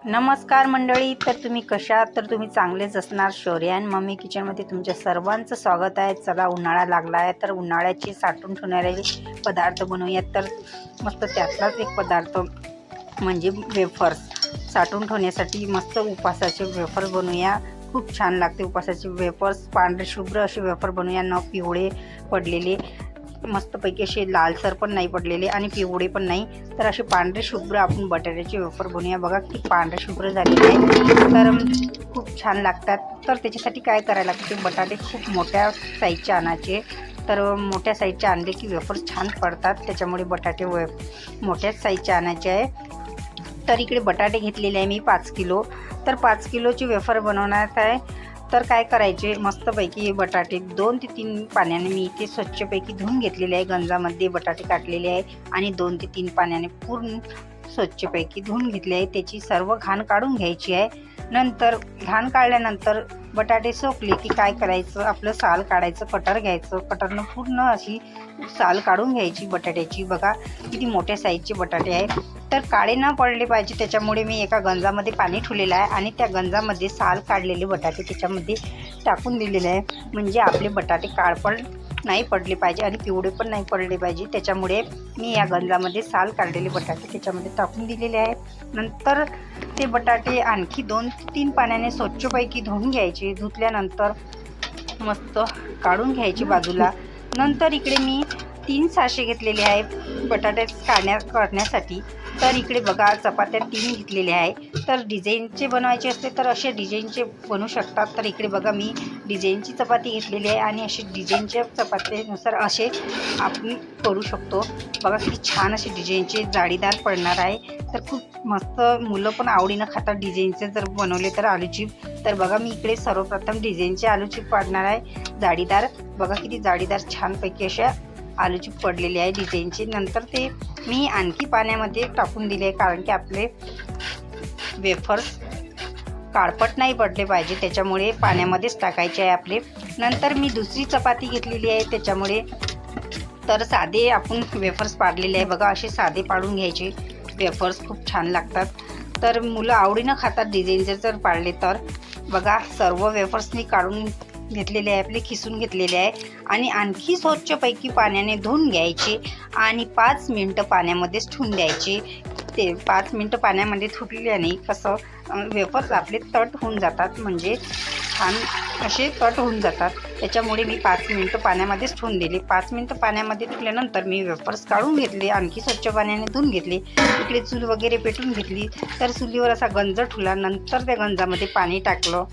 नमस्कार मंडळी, तर तुम्ही कशा आहात? तर तुम्ही चांगलेच असणार. शौर्य अँड मम्मी किचनमध्ये तुमच्या सर्वांचं स्वागत आहे. चला, उन्हाळा लागला आहे तर उन्हाळ्याची साठवून ठेवणारे पदार्थ बनवूयात. तर मस्त त्यातलाच एक पदार्थ म्हणजे वेफर्स. साठवून ठेवण्यासाठी मस्त उपासाचे वेफर्स बनवूया. खूप छान लागते उपासाचे वेफर्स. पांढरे शुभ्र असे वेफर बनवूया, न पिवळे पडलेले, मस्तपैकी असे लालसर पण नाही पडलेले आणि पिवळे पण नाही. तर असे पांढरे शुभ्र आपण बटाट्याचे वेफर बनवूया. बघा किती पांढरे शुभ्र झालेले आहे, तर खूप छान लागतात. तर त्याच्यासाठी काय करायला लागते, बटाटे खूप मोठ्या साईजचे आणायचे. तर मोठ्या साईजचे आणले की वेफर्स छान पडतात, त्याच्यामुळे बटाटे मोठ्याच साईजचे आणायचे आहे. तर इकडे बटाटे घेतलेले आहे मी 5 किलो. तर 5 किलोची वेफर बनवण्यात आहे. तर काय करायचे, मस्तपैकी बटाटे 2 ते 3 पाण्याने मी इथे स्वच्छपैकी धुवून घेतलेले आहे. गंजामध्ये बटाटे काढलेले आहे आणि 2 ते 3 पाण्याने पूर्ण स्वच्छपैकी धुवून घेतले आहे. त्याची सर्व घाण काढून घ्यायची आहे. नंतर घाण काढल्यानंतर बटाटे सोकले की काय करायचं, आपलं साल काढायचं, कटर घ्यायचं. कटरनं पूर्ण अशी साल काढून घ्यायची बटाट्याची. बघा किती मोठ्या साईजचे बटाटे आहेत. तर काळे न पडले पाहिजे, त्याच्यामुळे मी एका गंजामध्ये पाणी ठेवलेलं आहे आणि त्या गंजामध्ये साल काढलेले बटाटे त्याच्यामध्ये टाकून दिलेले आहे. म्हणजे आपले बटाटे काळपड नाही पडले पाहिजे आणि पिवळे पण नाही पडले पाहिजे. त्याच्यामुळे मी या गंजामध्ये साल काढलेले बटाटे त्याच्यामध्ये टाकून दिलेले आहे. नंतर ते बटाटे आणखी 2 ते 3 पाण्याने स्वच्छपैकी धुवून घ्यायचे. धुतल्यानंतर मस्त काढून घ्यायची बाजूला. नंतर इकडे मी 3 साचे घेतलेले आहे बटाटे काढण्यासाठी. तर इकडे बघा चपात्या 3 घेतलेल्या आहे. तर डिझाईनचे बनवायचे असते तर असे डिझाईनचे बनवू शकतात. तर इकडे बघा मी डिझाईनची चपाती घेतलेली आहे आणि असे डिझाईनच्या चपातीनुसार असे आपण करू शकतो. बघा किती छान असे डिझाईनचे जाळीदार पडणार आहे. तर खूप मस्त, मुलं पण आवडीनं खातात डिझाईनचे जर बनवले तर आलू चिप. तर बघा मी इकडे सर्वप्रथम डिझाईनचे आलू चिप पाडणार आहे जाळीदार. बघा किती जाळीदार छानपैकी अशा आलू चिप पडलेली आहे डिझाईनची. नंतर ते मी आणखी पाण्यामध्ये टाकून दिले, कारण की आपले वेफर्स काळपट नाही पडले पाहिजे, त्याच्यामुळे पाण्यामध्येच टाकायचे आहे आपले. नंतर मी दुसरी चपाती घेतलेली आहे त्याच्यामुळे. तर साधे आपण वेफर्स पाडलेले आहे. बघा असे साधे पाडून घ्यायचे वेफर्स, खूप छान लागतात. तर मुलं आवडीनं खातात डिझाईनचे जर पाडले तर. बघा सर्व वेफर्स मी काढून घेतलेले आहे, आपले खिसून घेतलेले आहे आणि आणखी स्वच्छपैकी पाण्याने धुवून घ्यायचे आणि 5 मिनटं पाण्यामध्येच ठेवून द्यायचे. ते 5 मिनटं पाण्यामध्ये ठेवल्याने कसं वेफर्स आपले तट होऊन जातात, म्हणजे छान असे तट होऊन जातात. त्याच्यामुळे मी 5 मिनटं पाण्यामध्येच ठेवून दिले. 5 मिनटं पाण्यामध्ये ठेवल्यानंतर मी वेफर्स काढून घेतले, आणखी स्वच्छ पाण्याने धुवून घेतले. इकडे चूल वगैरे पेटून घेतली. तर चुलीवर असा गंज ठेवला. नंतर त्या गंजामध्ये पाणी टाकलं.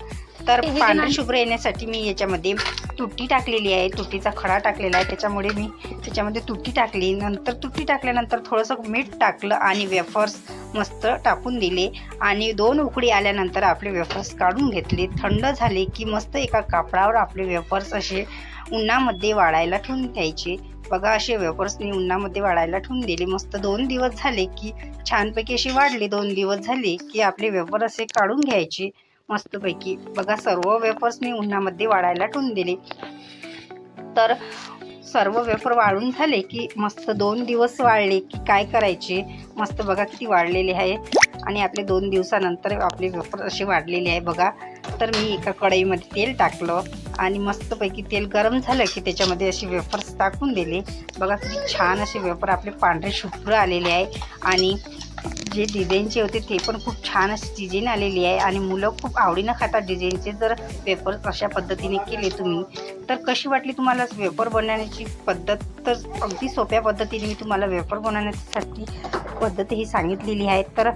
तर पांढरे शुभ्र येण्यासाठी मी याच्यामध्ये तुटी टाकलेली आहे, तुटीचा खडा टाकलेला आहे. त्याच्यामुळे मी त्याच्यामध्ये तुटी टाकली. नंतर तुटी टाकल्यानंतर थोडंसं मीठ टाकलं आणि वेफर्स मस्त टाकून दिले आणि 2 उकळी आल्यानंतर आपले वेफर्स काढून घेतले. थंड झाले की मस्त एका कापडावर आपले वेफर्स असे उन्हामध्ये वाळायला ठेवून द्यायचे. बघा असे वेफर्स मी उन्हामध्ये वाळायला ठेवून दिले. मस्त 2 दिवस झाले की छानपैकी असे वाढले. 2 दिवस झाले की आपले वेफर असे काढून घ्यायचे मस्तपैकी. बघा सर्व वेफर्स मी उन्हामध्ये वाळायला ठेवून दिले. तर सर्व वेफर वाळून झाले की मस्त 2 दिवस वाळले की काय करायचे, मस्त बघा किती वाळलेले आहे आणि आपले 2 दिवसानंतर आपले वेफर असे वाढलेले आहे. बघा तर मी एका कढईमध्ये तेल टाकलं आणि मस्तपैकी तेल गरम झालं की त्याच्यामध्ये असे वेफर्स टाकून दिले. बघा किती छान असे वेफर आपले पांढरे शुभ्र आलेले आहे आणि जे डिझाईनचे होते ते पण खूप छान अशी डिझाईन आलेली आहे आणि मुलं खूप आवडीनं खातात डिझाईनचे जर वेफर्स अशा पद्धतीने केले तुम्ही. तर कशी वाटली तुम्हाला वेफर बनवण्याची पद्धत? तर अगदी सोप्या पद्धतीने मी तुम्हाला वेफर बनवण्यासाठी पद्धत ही सांगितलेली आहे. तर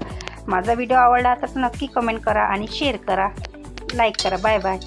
माझा व्हिडिओ आवडला तर नक्की कमेंट करा आणि शेअर करा, लाईक करा. Bye bye.